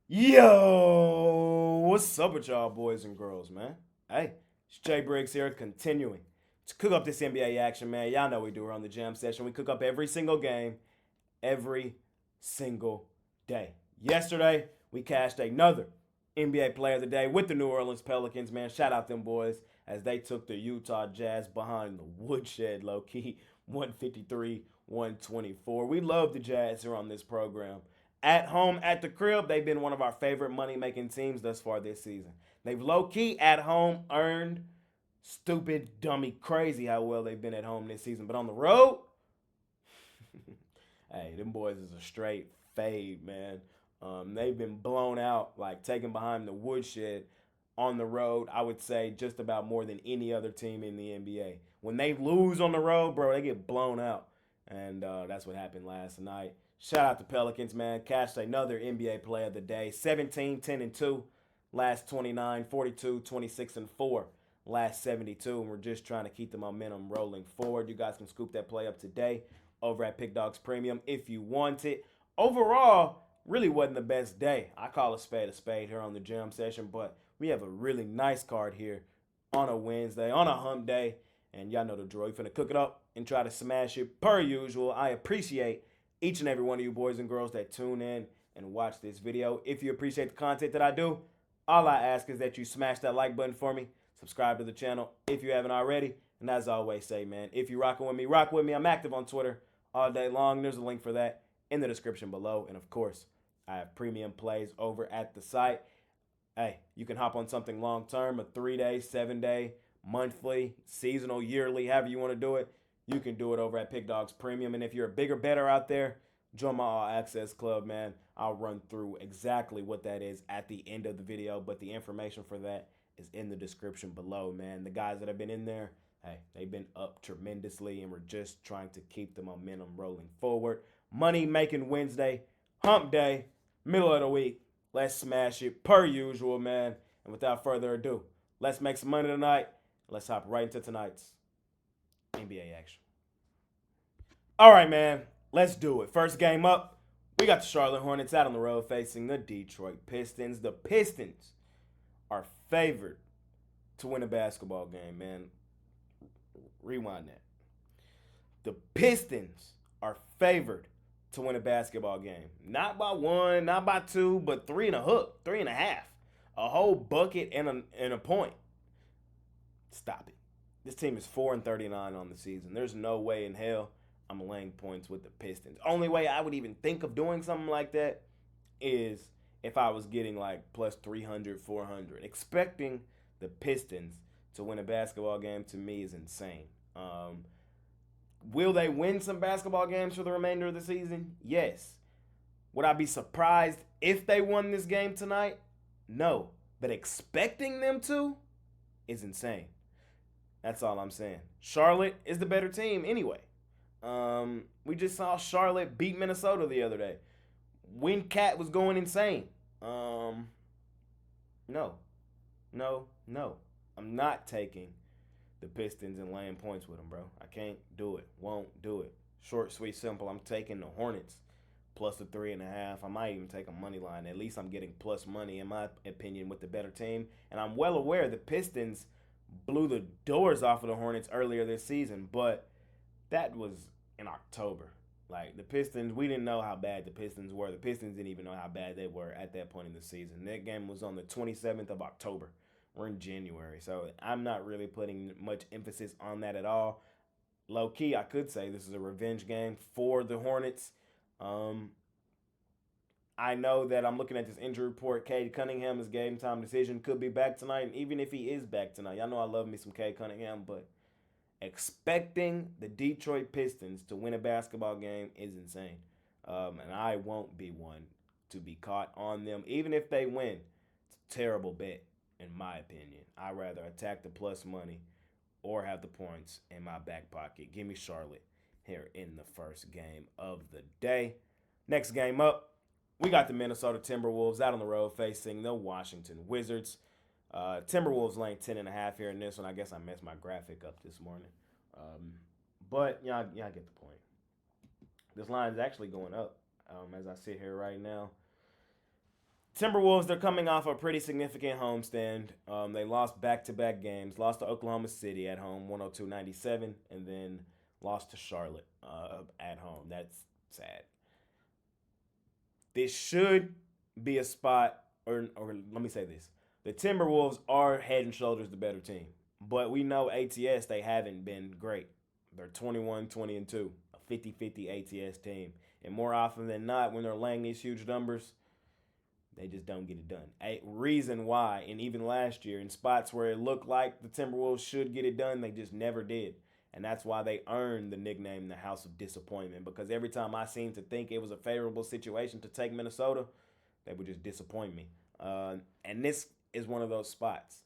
Yo, what's up with y'all boys and girls, man? Hey, it's Jay Briggs here, continuing to cook up this NBA action, man. Y'all know we do. We're on the jam session. We cook up every single game, every single day. Yesterday, we cashed another NBA Player of the Day with the New Orleans Pelicans, man. Shout out them boys as they took the Utah Jazz behind the woodshed, low key, 153, 124. We love the Jazz here on this program. At home, at the crib, they've been one of our favorite money making teams thus far this season. They've low key at home earned stupid, dummy, crazy how well they've been at home this season. But on the road, hey, them boys is a straight fade, man. They've been blown out, like taken behind the woodshed on the road. I would say just about more than any other team in the NBA. When they lose on the road, bro, they get blown out, and that's what happened last night. Shout out to Pelicans, man. Cashed another NBA Player of the Day. 17, 10, and 2. Last 29, 42, 26, and 4. Last 72. And we're just trying to keep the momentum rolling forward. You guys can scoop that play up today over at Pickdawgz Premium if you want it. Overall, really wasn't the best day. I call a spade here on the gym session, but we have a really nice card here on a Wednesday, on a hump day. And y'all know the drill. You're finna cook it up and try to smash it per usual. I appreciate each and every one of you boys and girls that tune in and watch this video. If you appreciate the content that I do, all I ask is that you smash that like button for me. Subscribe to the channel if you haven't already. And as I always say, man, if you're rocking with me, rock with me. I'm active on Twitter all day long. There's a link for that in the description below. And of course, I have premium plays over at the site. Hey, you can hop on something long term, a 3-day, 7-day, monthly, seasonal, yearly, however you want to do it. You can do it over at Pickdawgz Premium. And if you're a bigger better out there, join my All Access Club, man. I'll run through exactly what that is at the end of the video, but the information for that is in the description below, man. The guys that have been in there, hey, they've been up tremendously, and we're just trying to keep the momentum rolling forward. Money making Wednesday, hump day, middle of the week. Let's smash it per usual, man. And without further ado, let's make some money tonight. Let's hop right into tonight's NBA action. All right, man. Let's do it. First game up, we got the Charlotte Hornets out on the road facing the Detroit Pistons. The Pistons are favored to win a basketball game, man. Rewind that. The Pistons are favored to win a basketball game. Not by one, not by two, but three and a hook, 3.5. A whole bucket and a point. Stop it. This team is 4-39 on the season. There's no way in hell I'm laying points with the Pistons. Only way I would even think of doing something like that is if I was getting like plus 300, 400. Expecting the Pistons to win a basketball game to me is insane. Will they win some basketball games for the remainder of the season? Yes. Would I be surprised if they won this game tonight? No. But expecting them to is insane. That's all I'm saying. Charlotte is the better team anyway. We just saw Charlotte beat Minnesota the other day. When Cat was going insane. No. No. I'm not taking the Pistons and laying points with them, bro. I can't do it. Won't do it. Short, sweet, simple. I'm taking the Hornets plus the 3.5. I might even take a money line. At least I'm getting plus money, in my opinion, with the better team. And I'm well aware the Pistons blew the doors off of the Hornets earlier this season, but that was in October. Like, the Pistons, we didn't know how bad the Pistons were. The Pistons didn't even know how bad they were at that point in the season. That game was on the 27th of October. We're in January, so I'm not really putting much emphasis on that at all. Low key, I could say this is a revenge game for the Hornets. I know that I'm looking at this injury report. Cade Cunningham, his game time decision, could be back tonight. And even if he is back tonight, y'all know I love me some Cade Cunningham, but expecting the Detroit Pistons to win a basketball game is insane. And I won't be one to be caught on them. Even if they win, it's a terrible bet, in my opinion. I'd rather attack the plus money or have the points in my back pocket. Give me Charlotte here in the first game of the day. Next game up, we got the Minnesota Timberwolves out on the road facing the Washington Wizards. Timberwolves laying 10.5 here in this one. I guess I messed my graphic up this morning. But yeah, I get the point. This line is actually going up as I sit here right now. Timberwolves, they're coming off a pretty significant homestand. They lost back-to-back games. Lost to Oklahoma City at home, 102-97, and then lost to Charlotte at home. That's sad. This should be a spot, or let me say this. The Timberwolves are head and shoulders the better team. But we know ATS, they haven't been great. They're 21, 20, and 2, a 50-50 ATS team. And more often than not, when they're laying these huge numbers, they just don't get it done. A reason why, and even last year, in spots where it looked like the Timberwolves should get it done, they just never did. And that's why they earned the nickname the House of Disappointment. Because every time I seemed to think it was a favorable situation to take Minnesota, they would just disappoint me. And this is one of those spots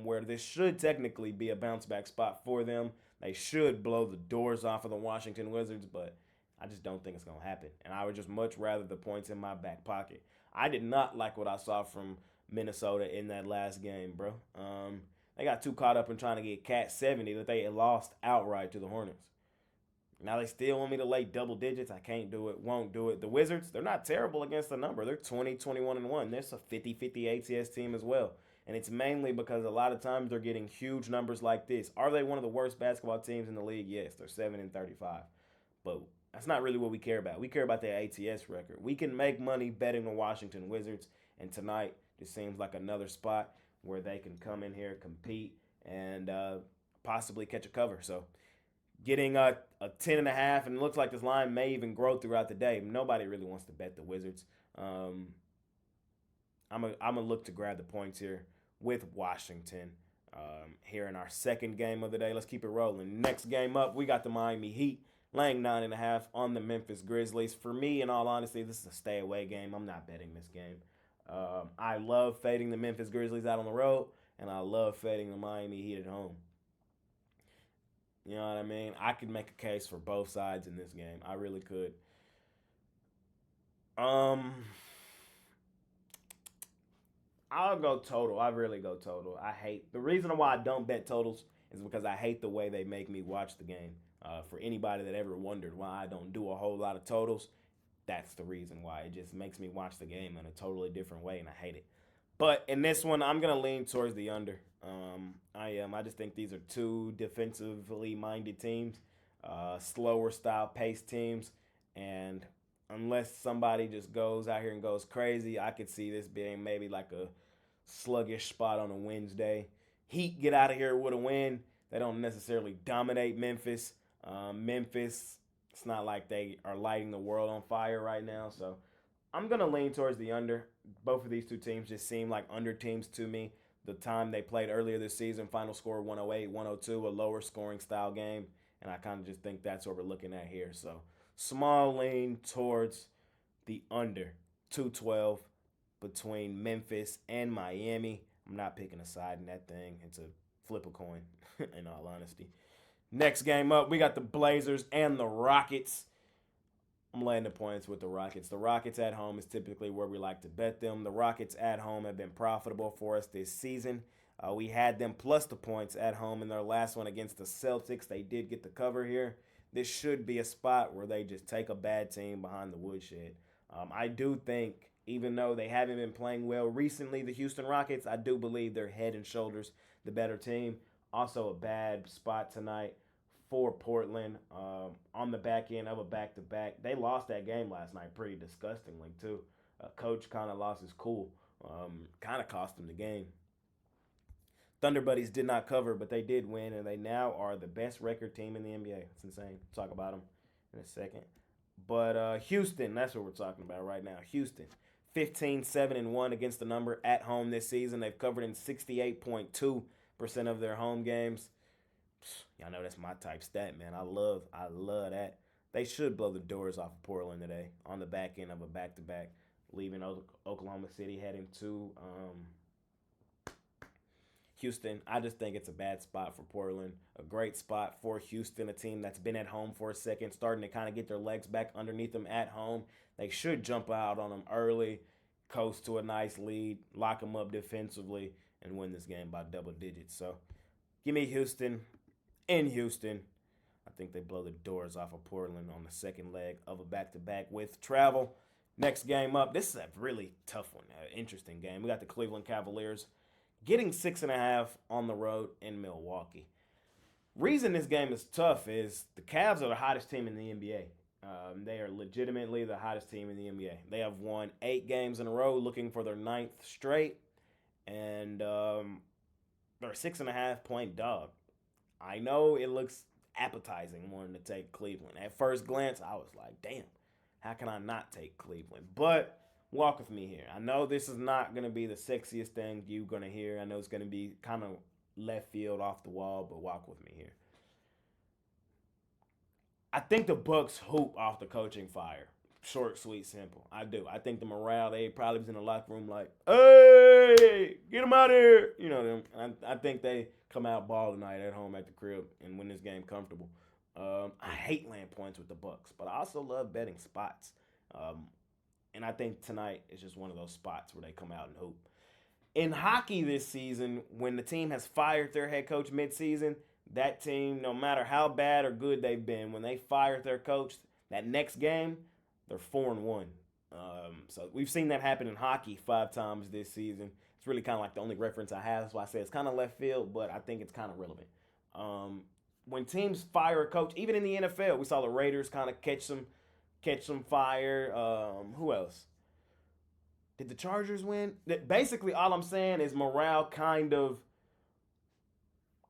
where this should technically be a bounce back spot for them. They should blow the doors off of the Washington Wizards, but I just don't think it's going to happen. And I would just much rather the points in my back pocket. I did not like what I saw from Minnesota in that last game, bro. They got too caught up in trying to get Cat 70 that they had lost outright to the Hornets. Now they still want me to lay double digits. I can't do it, won't do it. The Wizards, they're not terrible against the number. They're 20, 21, and 1. They're a 50-50 ATS team as well. And it's mainly because a lot of times they're getting huge numbers like this. Are they one of the worst basketball teams in the league? Yes, they're 7-35. But that's not really what we care about. We care about their ATS record. We can make money betting the Washington Wizards, and tonight just seems like another spot where they can come in here, compete, and possibly catch a cover. So getting a 10.5, and it looks like this line may even grow throughout the day. Nobody really wants to bet the Wizards. I'm gonna look to grab the points here with Washington here in our second game of the day. Let's keep it rolling. Next game up, we got the Miami Heat laying 9.5 on the Memphis Grizzlies. For me, in all honesty, this is a stay away game. I'm not betting this game. I love fading the Memphis Grizzlies out on the road, and I love fading the Miami Heat at home. You know what I mean? I could make a case for both sides in this game. I really could. Um, I'll go total. I really go total. I hate the reason why I don't bet totals is because I hate the way they make me watch the game. For anybody that ever wondered why I don't do a whole lot of totals, that's the reason why. It just makes me watch the game in a totally different way, and I hate it. But in this one, I'm gonna lean towards the under. I am. I just think these are two defensively minded teams, slower style paced teams, and unless somebody just goes out here and goes crazy, I could see this being maybe like a sluggish spot on a Wednesday. Heat get out of here with a win. They don't necessarily dominate Memphis. Memphis, it's not like they are lighting the world on fire right now. So I'm going to lean towards the under. Both of these two teams just seem like under teams to me. The time they played earlier this season, final score 108, 102, a lower scoring style game. And I kind of just think that's what we're looking at here. So small lean towards the under 212 between Memphis and Miami. I'm not picking a side in that thing. It's a flip a coin, in all honesty. Next game up, we got the Blazers and the Rockets. I'm laying the points with the Rockets. The Rockets at home is typically where we like to bet them. The Rockets at home have been profitable for us this season. We had them plus the points at home in their last one against the Celtics. They did get the cover here. This should be a spot where they just take a bad team behind the woodshed. I do think, even though they haven't been playing well recently, the Houston Rockets, I do believe they're head and shoulders the better team. Also a bad spot tonight for Portland on the back end of a back-to-back. They lost that game last night pretty disgustingly, too. Coach kind of lost his cool. Kind of cost him the game. Thunder Buddies did not cover, but they did win, and they now are the best record team in the NBA. It's insane. We'll talk about them in a second. But Houston, that's what we're talking about right now. Houston, 15-7-1 against the number at home this season. They've covered in 68.2% of their home games. Y'all know that's my type stat, man. I love that. They should blow the doors off of Portland today on the back end of a back-to-back, leaving Oklahoma City heading to Houston. I just think it's a bad spot for Portland. A great spot for Houston, a team that's been at home for a second, starting to kind of get their legs back underneath them at home. They should jump out on them early, coast to a nice lead, lock them up defensively, and win this game by double digits. So give me Houston. In Houston, I think they blow the doors off of Portland on the second leg of a back-to-back with travel. Next game up, this is a really tough one, interesting game. We got the Cleveland Cavaliers getting 6.5 on the road in Milwaukee. Reason this game is tough is the Cavs are the hottest team in the NBA. They are legitimately the hottest team in the NBA. They have won 8 games in a row, looking for their ninth straight, and they're a 6.5 point dog. I know it looks appetizing wanting to take Cleveland. At first glance, I was like, damn, how can I not take Cleveland? But walk with me here. I know this is not going to be the sexiest thing you're going to hear. I know it's going to be kind of left field off the wall, but walk with me here. I think the Bucks hoop off the coaching fire. Short, sweet, simple. I do. I think the morale, they probably was in the locker room like, hey, get them out of here. You know them. I think they come out ball tonight at home at the crib and win this game comfortable. I hate laying points with the Bucks, but I also love betting spots. And I think tonight is just one of those spots where they come out and hoop. In hockey this season, when the team has fired their head coach midseason, that team, no matter how bad or good they've been, when they fired their coach, that next game, they're 4-1. So we've seen that happen in hockey 5 times this season. It's really kind of like the only reference I have. That's why I say it's kind of left field, but I think it's kind of relevant. When teams fire a coach, even in the NFL, we saw the Raiders kind of catch some fire. Who else? Did the Chargers win? Basically, all I'm saying is morale kind of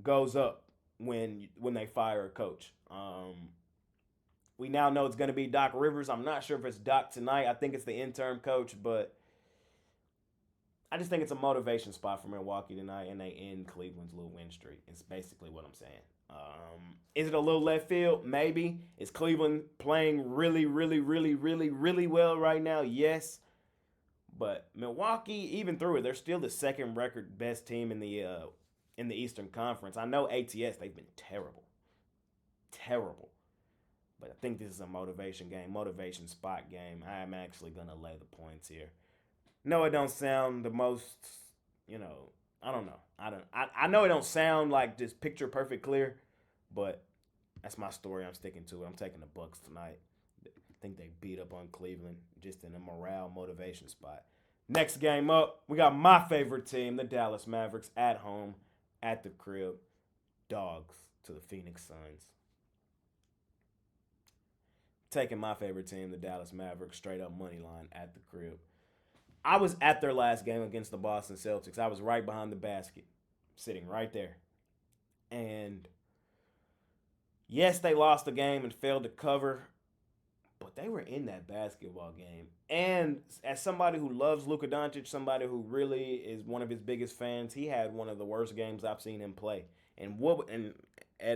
goes up when they fire a coach. We now know it's going to be Doc Rivers. I'm not sure if it's Doc tonight. I think it's the interim coach, but I just think it's a motivation spot for Milwaukee tonight, and they end Cleveland's little win streak. It's basically what I'm saying. Is it a little left field? Maybe. Is Cleveland playing really, really, really, really, really well right now? Yes. But Milwaukee, even through it, they're still the second record best team in the Eastern Conference. I know ATS, they've been terrible. Terrible. But I think this is a motivation game, motivation spot game. I'm actually going to lay the points here. No, it don't sound the most, I don't know. I know it don't sound like just picture perfect clear, but that's my story. I'm sticking to it. I'm taking the Bucks tonight. I think they beat up on Cleveland just in a morale motivation spot. Next game up, we got my favorite team, the Dallas Mavericks, at home, at the crib. Dogs to the Phoenix Suns. Taking my favorite team, the Dallas Mavericks, straight up money line at the crib. I was at their last game against the Boston Celtics. I was right behind the basket, sitting right there. And yes, they lost the game and failed to cover, but they were in that basketball game. And as somebody who loves Luka Doncic, somebody who really is one of his biggest fans, he had one of the worst games I've seen him play. And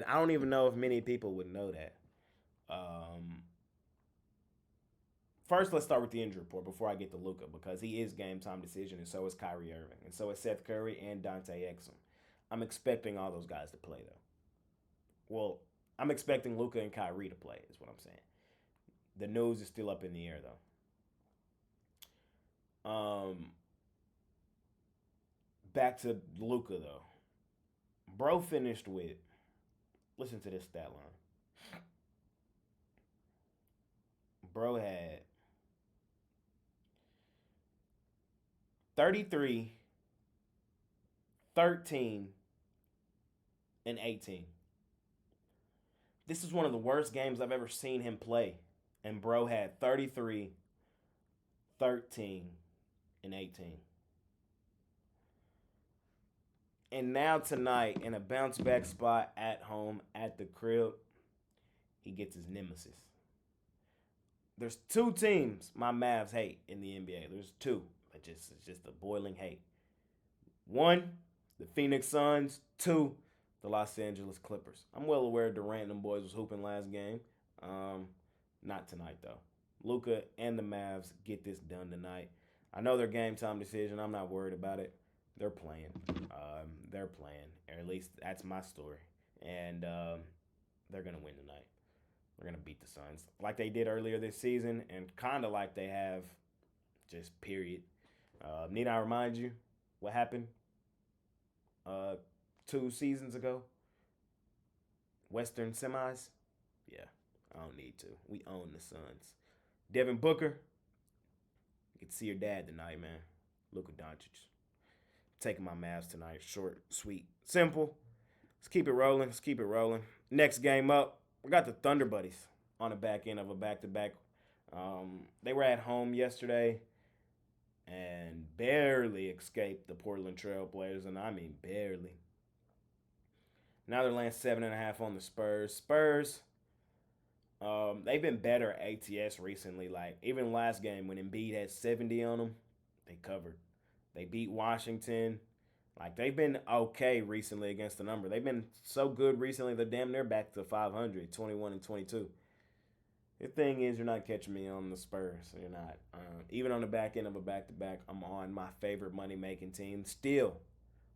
I don't even know if many people would know that. First, let's start with the injury report before I get to Luka, because he is game time decision, and so is Kyrie Irving, and so is Seth Curry and Dante Exum. I'm expecting all those guys to play, though. Well, I'm expecting Luka and Kyrie to play, is what I'm saying. The news is still up in the air, though. Back to Luka, though. Bro finished with, listen to this stat line. Bro had 33, 13, and 18. This is one of the worst games I've ever seen him play. And bro had 33, 13, and 18. And now tonight, in a bounce back spot at home at the crib, he gets his nemesis. There's 2 teams my Mavs hate in the NBA. There's 2. It's just a boiling hate. 1, the Phoenix Suns. 2, the Los Angeles Clippers. I'm well aware Durant and them boys was hooping last game. Not tonight, though. Luka and the Mavs get this done tonight. I know they're game time decision. I'm not worried about it. They're playing. They're playing. Or at least that's my story. And they're going to win tonight. They're going to beat the Suns like they did earlier this season, and kind of like they have just period. Need I remind you what happened 2 seasons ago? Western semis? Yeah, I don't need to. We own the Suns. Devin Booker, Get to see your dad tonight, man. Luka Doncic. Taking my Mavs tonight. Short, sweet, simple. Let's keep it rolling. Let's keep it rolling. Next game up, we got the Thunder Buddies on the back end of a back-to-back. They were at home yesterday and barely escaped the Portland Trail Blazers, and I mean barely. Now they're laying 7.5 on the Spurs. Spurs, they've been better at ATS recently. Like, even last game when Embiid had 70 on them, they covered. They beat Washington. Like, they've been okay recently against the number. They've been so good recently, they're damn near back to 500, 21-22. The thing is, you're not catching me on the Spurs. You're not. Even on the back end of a back-to-back, I'm on my favorite money-making team. Still,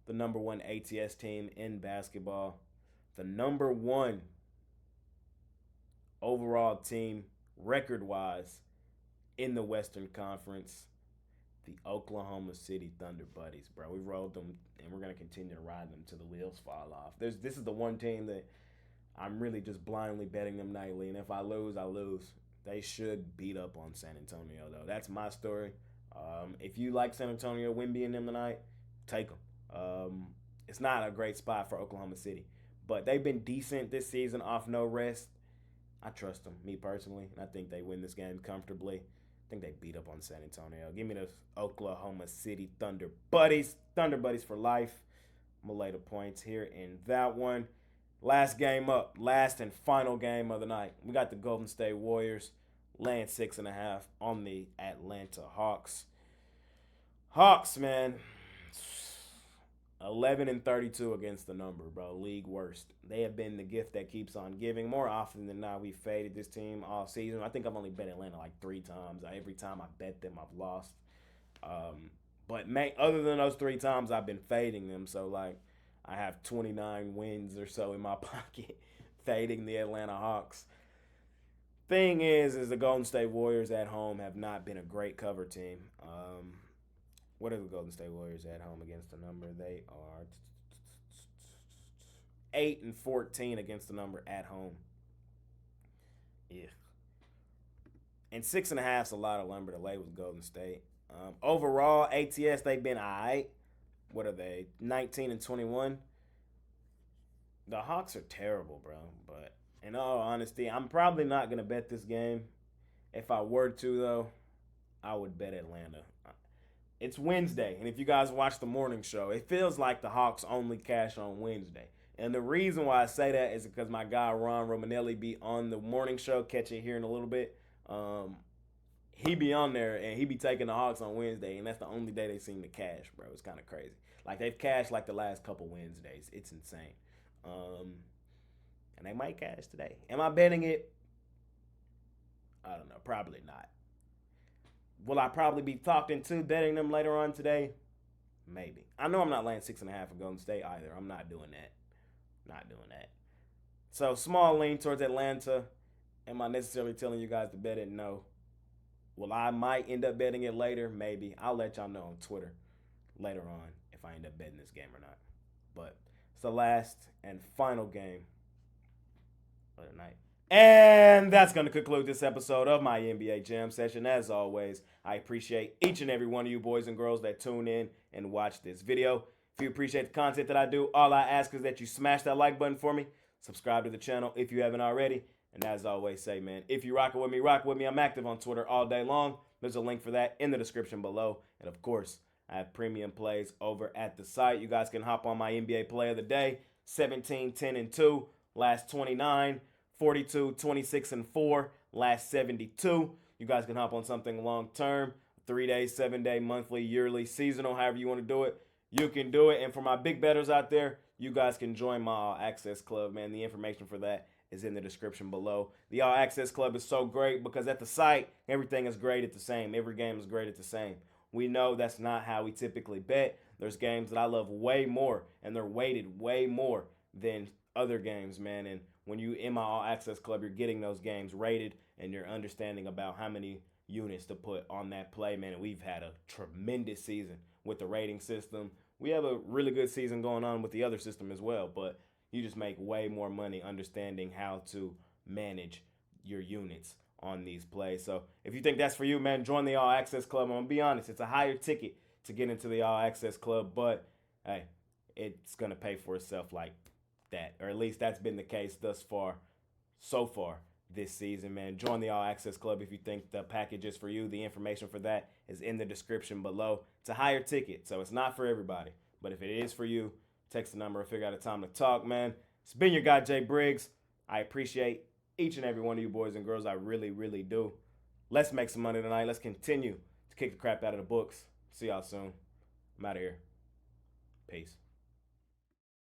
the number one ATS team in basketball. The number one overall team, record-wise, in the Western Conference. The Oklahoma City Thunder Buddies, bro. We rolled them, and we're going to continue to ride them till the wheels fall off. This is the one team that I'm really just blindly betting them nightly, and if I lose, I lose. They should beat up on San Antonio, though. That's my story. If you like San Antonio, Wemby and them tonight, take them. It's not a great spot for Oklahoma City, but they've been decent this season off no rest. I trust them, me personally, and I think they win this game comfortably. I think they beat up on San Antonio. Give me the Oklahoma City Thunder Buddies. Thunder Buddies for life. I'm going to lay the points here in that one. Last game up. Last and final game of the night. We got the Golden State Warriors laying 6.5 on the Atlanta Hawks. Hawks, man. 11-32 against the number, bro. League worst. They have been the gift that keeps on giving. More often than not, we faded this team all season. I think I've only bet Atlanta like 3 times. Every time I bet them, I've lost. But other than those 3 times, I've been fading them. So, like, I have 29 wins or so in my pocket fading the Atlanta Hawks. Thing is the Golden State Warriors at home have not been a great cover team. What are the Golden State Warriors at home against the number? They are 8-14 against the number at home. Yeah. And 6.5 is a lot of lumber to lay with Golden State. Overall, ATS, they've been all right. What are they? 19-21. The Hawks are terrible, bro. But in all honesty, I'm probably not going to bet this game. If I were to, though, I would bet Atlanta. It's Wednesday, and if you guys watch the morning show, it feels like the Hawks only cash on Wednesday. And the reason why I say that is because my guy Ron Romanelli be on the morning show, catch it here in a little bit. He be on there, and he be taking the Hawks on Wednesday, and that's the only day they seem to cash, bro. It's kind of crazy. Like, they've cashed like the last couple Wednesdays. It's insane. And they might cash today. Am I betting it? I don't know. Probably not. Will I probably be talked into betting them later on today? Maybe. I know I'm not laying 6.5 for Golden State either. I'm not doing that. Not doing that. So, small lean towards Atlanta. Am I necessarily telling you guys to bet it? No. Well, I might end up betting it later. Maybe. I'll let y'all know on Twitter later on if I end up betting this game or not. But it's the last and final game of the night. And that's going to conclude this episode of my NBA Jam Session. As always, I appreciate each and every one of you boys and girls that tune in and watch this video. If you appreciate the content that I do, all I ask is that you smash that like button for me. Subscribe to the channel if you haven't already. And as I always say, man, if you rockin' with me, rock with me. I'm active on Twitter all day long. There's a link for that in the description below. And, of course, I have premium plays over at the site. You guys can hop on my NBA play of the day. 17, 10, and 2. Last 29. 42, 26, and 4. Last 72. You guys can hop on something long-term. 3-day, 7-day, monthly, yearly, seasonal, however you want to do it. You can do it. And for my big bettors out there, you guys can join my All Access Club, man. The information for that is in the description below. The All Access Club is so great because at the site, everything is graded the same. Every game is graded the same. We know that's not how we typically bet. There's games that I love way more, and they're weighted way more than other games, man. And when you in my All Access Club, you're getting those games rated, and you're understanding about how many units to put on that play, man. And we've had a tremendous season with the rating system. We have a really good season going on with the other system as well, but you just make way more money understanding how to manage your units on these plays. So if you think that's for you, man, join the All Access Club. I'm going to be honest, it's a higher ticket to get into the All Access Club, but hey, it's going to pay for itself like that. Or at least that's been the case so far this season, man. Join the All Access Club if you think the package is for you. The information for that is in the description below. It's a higher ticket, so it's not for everybody. But if it is for you, text the number and figure out a time to talk, man. It's been your guy, Jay Briggs. I appreciate each and every one of you boys and girls. I really, really do. Let's make some money tonight. Let's continue to kick the crap out of the books. See y'all soon. I'm out of here. Peace.